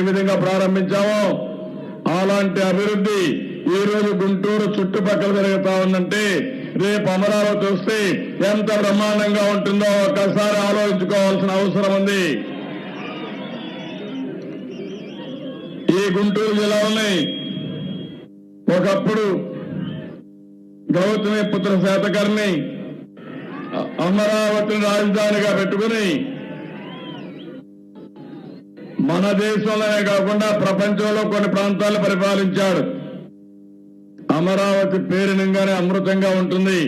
విధంగా ప్రారంభించామో అలాంటి అభివృద్ధి ఈ రోజు గుంటూరు చుట్టుపక్కల జరుగుతా ఉందంటే రేపు అమరావతి వస్తే ఎంత బ్రహ్మాండంగా ఉంటుందో ఒక్కసారి ఆలోచించుకోవాల్సిన అవసరం ఉంది. ఈ గుంటూరు జిల్లాలోని ఒకప్పుడు గౌతమి పుత్ర శాతకర్ణి అమరావతిని రాజధానిగా పెట్టుకుని మన దేశంలోనే కాకుండా ప్రపంచంలో కొన్ని ప్రాంతాలను పరిపాలించాడు. అమరావతి పేరు నింగానే అమృతంగా ఉంటుంది.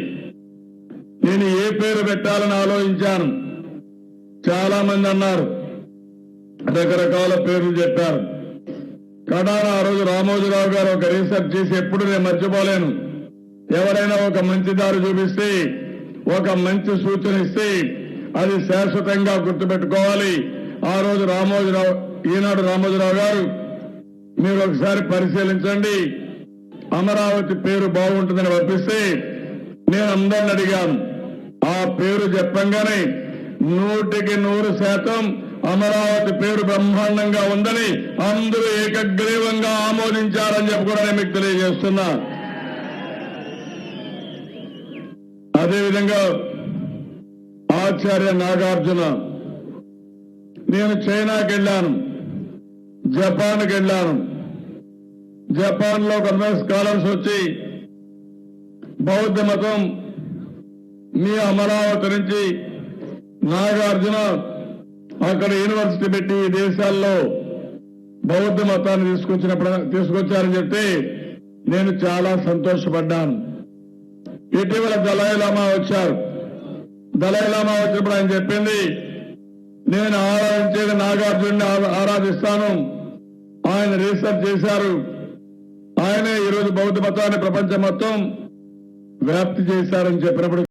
నేను ఏ పేరు పెట్టాలని ఆలోచించాను. చాలా మంది అన్నారు, రకరకాల పేర్లు చెప్పారు. కడాన ఆ రోజు రామోజీరావు గారు ఒక రీసెర్చ్ చేసి ఎప్పుడు నేను మర్చిపోలేను. ఎవరైనా ఒక మంచి దారి చూపిస్తే, ఒక మంచి సూచన ఇస్తే అది శాశ్వతంగా గుర్తుపెట్టుకోవాలి. ఆ రోజు ఈనాడు రామోజీరావు గారు మీరు ఒకసారి పరిశీలించండి, అమరావతి పేరు బాగుంటుందని పంపిస్తే నేను అందరిని అడిగాను. ఆ పేరు చెప్పంగానే 100% అమరావతి పేరు బ్రహ్మాండంగా ఉందని అందరూ ఏకగ్రీవంగా ఆమోదించారని చెప్పి కూడా నేను మీకు తెలియజేస్తున్నా. అదేవిధంగా ఆచార్య నాగార్జున, నేను చైనాకి వెళ్ళాను, జపాన్కి వెళ్ళాను. జపాన్ లో కొంతమంది స్కాలర్స్ వచ్చి బౌద్ధ మతం మీ అమరావతి నుంచి నాగార్జున అక్కడ యూనివర్సిటీ పెట్టి ఈ దేశాల్లో బౌద్ధ మతాన్ని తీసుకొచ్చారని చెప్తే నేను చాలా సంతోషపడ్డాను. ఇటీవల దలైలామా వచ్చారు. దలైలామా వచ్చినప్పుడు ఆయన చెప్పింది, నేను ఆరాధించేది నాగార్జున్ని ఆరాధిస్తాను. ఆయన రీసెర్చ్ చేశారు. ఆయనే ఈరోజు బౌద్ధ మతాన్ని ప్రపంచం మొత్తం వ్యాప్తి చేశారని చెప్పినప్పుడు